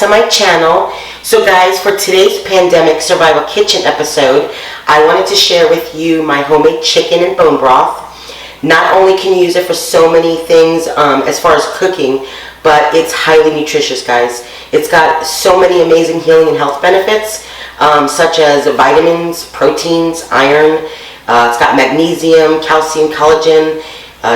to my channel. So guys, for today's pandemic survival kitchen episode, I wanted to share with you my homemade chicken and bone broth. Not only can you use it for so many things as far as cooking, but it's highly nutritious, guys. It's got so many amazing healing and health benefits, such as vitamins, proteins, iron. It's got magnesium, calcium, collagen,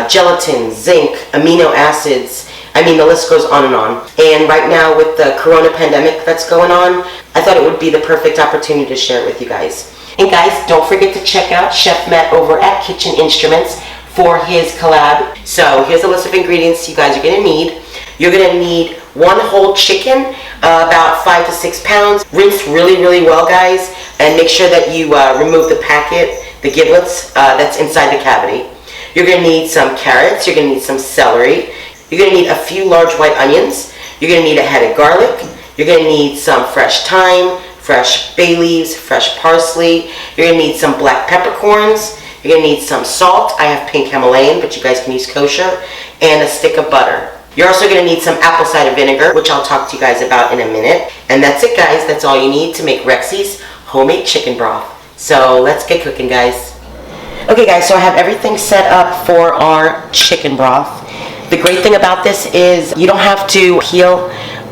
gelatin, zinc, amino acids. I mean, the list goes on and on. And right now with the corona pandemic that's going on, I thought it would be the perfect opportunity to share it with you guys. And guys, don't forget to check out Chef Matt over at Kitchen Instruments for his collab. So here's a list of ingredients you guys are gonna need. You're gonna need one whole chicken, about 5 to 6 pounds. Rinse really, really well, guys, and make sure that you remove the packet, the giblets that's inside the cavity. You're gonna need some carrots. You're gonna need some celery. You're going to need a few large white onions. You're going to need a head of garlic. You're going to need some fresh thyme, fresh bay leaves, fresh parsley. You're going to need some black peppercorns. You're going to need some salt. I have pink Hymalayan, but you guys can use kosher. And a stick of butter. You're also going to need some apple cider vinegar, which I'll talk to you guys about in a minute. And that's it, guys. That's all you need to make Rexy's homemade chicken broth. So let's get cooking, guys. Okay, guys, so I have everything set up for our chicken broth. The great thing about this is you don't have to peel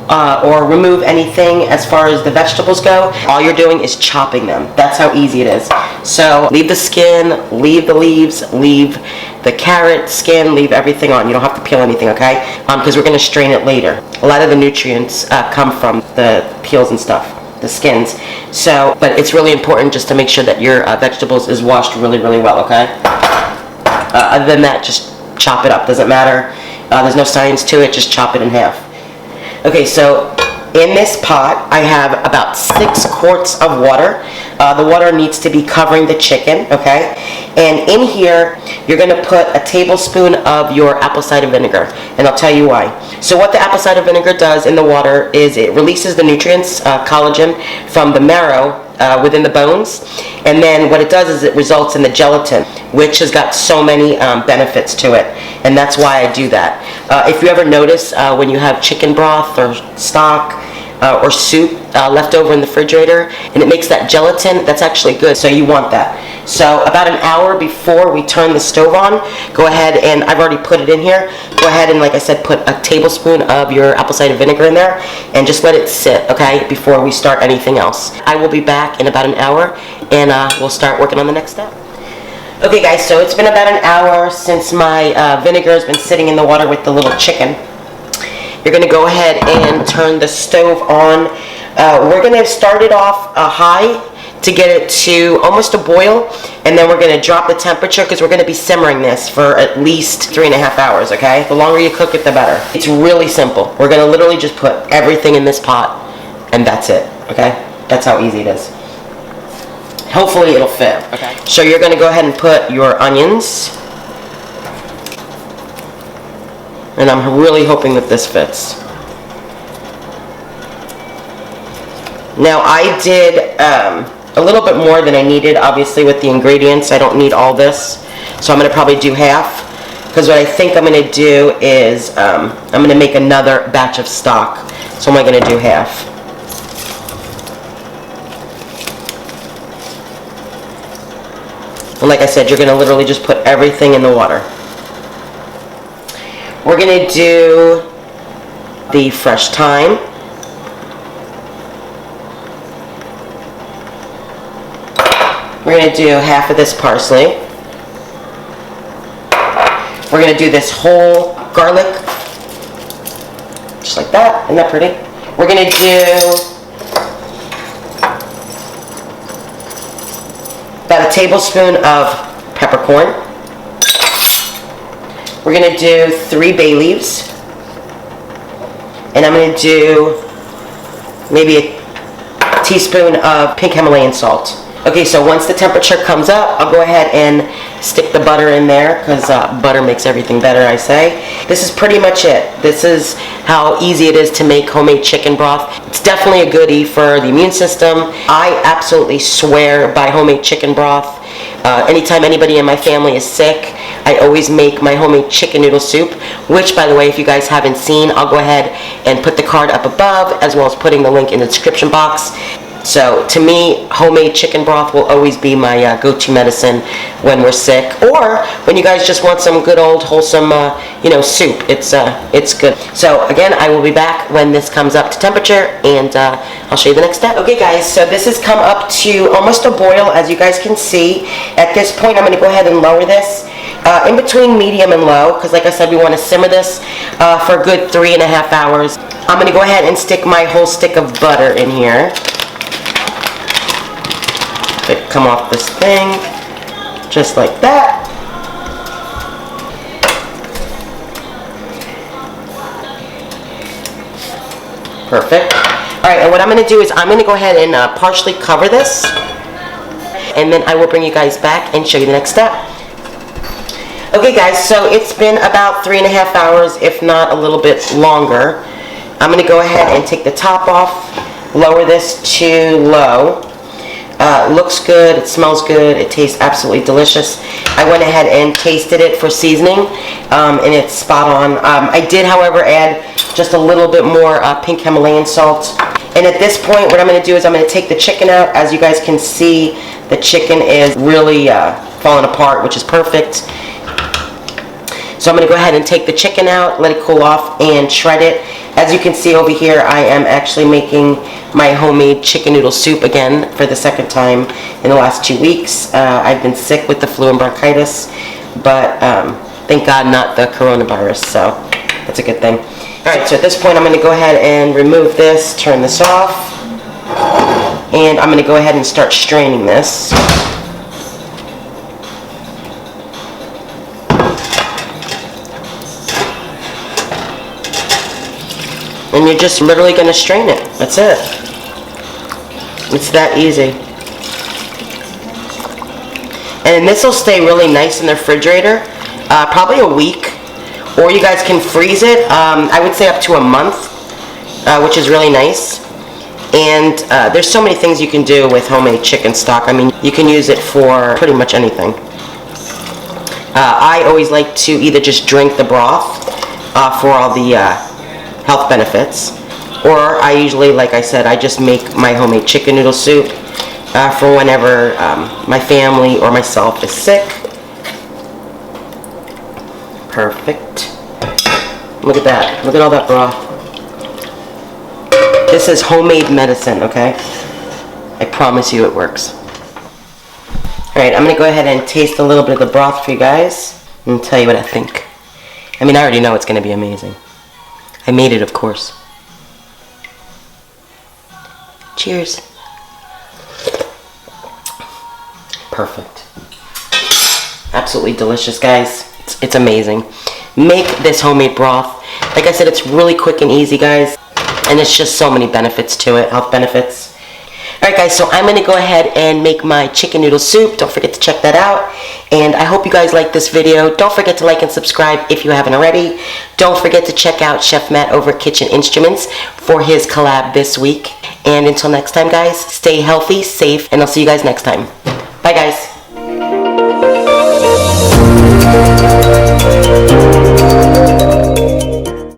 or remove anything as far as the vegetables go. All you're doing is chopping them. That's how easy it is. So leave the skin, leave the leaves, leave the carrot skin, leave everything on. You don't have to peel anything, okay? Because we're going to strain it later. A lot of the nutrients come from the peels and stuff, the skins. So, but it's really important just to make sure that your vegetables is washed really, really well, okay? Other than that, just chop it up. Doesn't matter. There's no science to it. Just chop it in half. Okay, so in this pot, I have about 6 quarts of water. The water needs to be covering the chicken, okay? And in here, you're going to put a tablespoon of your apple cider vinegar, and I'll tell you why. So what the apple cider vinegar does in the water is it releases the nutrients, collagen, from the marrow within the bones, and then what it does is it results in the gelatin, which has got so many benefits to it, and that's why I do that. If you ever notice when you have chicken broth or stock or soup left over in the refrigerator and it makes that gelatin, that's actually good, so you want that. So about an hour before we turn the stove on, go ahead, and I've already put it in here, go ahead and, like I said, put a tablespoon of your apple cider vinegar in there and just let it sit, okay, before we start anything else. I will be back in about an hour and we'll start working on the next step. Okay guys, so it's been about an hour since my vinegar has been sitting in the water with the little chicken. You're going to go ahead and turn the stove on. We're going to start it off high to get it to almost a boil, and then we're going to drop the temperature because we're going to be simmering this for at least 3.5 hours, okay? The longer you cook it, the better. It's really simple. We're going to literally just put everything in this pot, and that's it, okay? That's how easy it is. Hopefully it'll fit, okay? So you're going to go ahead and put your onions, and I'm really hoping that this fits. Now I did a little bit more than I needed, obviously, with the ingredients. I don't need all this, so I'm going to probably do half, because what I think I'm going to do is I'm going to make another batch of stock, so I'm only going to do half. And like I said, you're going to literally just put everything in the water. We're going to do the fresh thyme. We're going to do half of this parsley. We're going to do this whole garlic, just like that. Isn't that pretty? We're going to do about a tablespoon of peppercorn. We're going to do 3 bay leaves. And I'm going to do maybe a teaspoon of pink Himalayan salt. Okay, so once the temperature comes up, I'll go ahead and stick the butter in there, because butter makes everything better, I say. This is pretty much it. This is how easy it is to make homemade chicken broth. It's definitely a goodie for the immune system. I absolutely swear by homemade chicken broth. Anytime anybody in my family is sick, I always make my homemade chicken noodle soup, which, by the way, if you guys haven't seen, I'll go ahead and put the card up above, as well as putting the link in the description box. So to me, homemade chicken broth will always be my go-to medicine when we're sick, or when you guys just want some good old wholesome, soup. It's good. So again, I will be back when this comes up to temperature, and I'll show you the next step. Okay, guys. So this has come up to almost a boil, as you guys can see. At this point, I'm going to go ahead and lower this in between medium and low, because like I said, we want to simmer this for a good 3.5 hours. I'm going to go ahead and stick my whole stick of butter in here. Come off this thing, just like that. Perfect. All right, and what I'm going to do is I'm going to go ahead and partially cover this, and then I will bring you guys back and show you the next step. Okay, guys, so it's been about 3.5 hours, if not a little bit longer. I'm going to go ahead and take the top off, lower this to low. Looks good, it smells good, it tastes absolutely delicious. I went ahead and tasted it for seasoning, and it's spot on. I did, however, add just a little bit more pink Himalayan salt. And at this point, what I'm going to do is I'm going to take the chicken out. As you guys can see, the chicken is really falling apart, which is perfect. So I'm going to go ahead and take the chicken out, let it cool off, and shred it. As you can see over here, I am actually making my homemade chicken noodle soup again for the second time in the last 2 weeks. I've been sick with the flu and bronchitis, but thank God not the coronavirus, so that's a good thing. Alright, so at this point I'm going to go ahead and remove this, turn this off, and I'm going to go ahead and start straining this. And you're just literally going to strain it. That's it. It's that easy. And this will stay really nice in the refrigerator, probably a week, or you guys can freeze it. I would say up to a month, which is really nice. And there's so many things you can do with homemade chicken stock. I mean, you can use it for pretty much anything. I always like to either just drink the broth for all the health benefits, or I usually, like I said, I just make my homemade chicken noodle soup for whenever my family or myself is sick. Perfect. Look at that. Look at all that broth. This is homemade medicine, okay? I promise you it works. Alright, I'm going to go ahead and taste a little bit of the broth for you guys and tell you what I think. I mean, I already know it's going to be amazing. I made it, of course. Cheers. Perfect. Absolutely delicious, guys. It's amazing. Make this homemade broth. Like I said, it's really quick and easy, guys. And it's just so many benefits to it, health benefits. Alright guys, so I'm going to go ahead and make my chicken noodle soup. Don't forget to check that out. And I hope you guys like this video. Don't forget to like and subscribe if you haven't already. Don't forget to check out Chef Matt over at Kitchen Instruments for his collab this week. And until next time, guys, stay healthy, safe, and I'll see you guys next time. Bye, guys.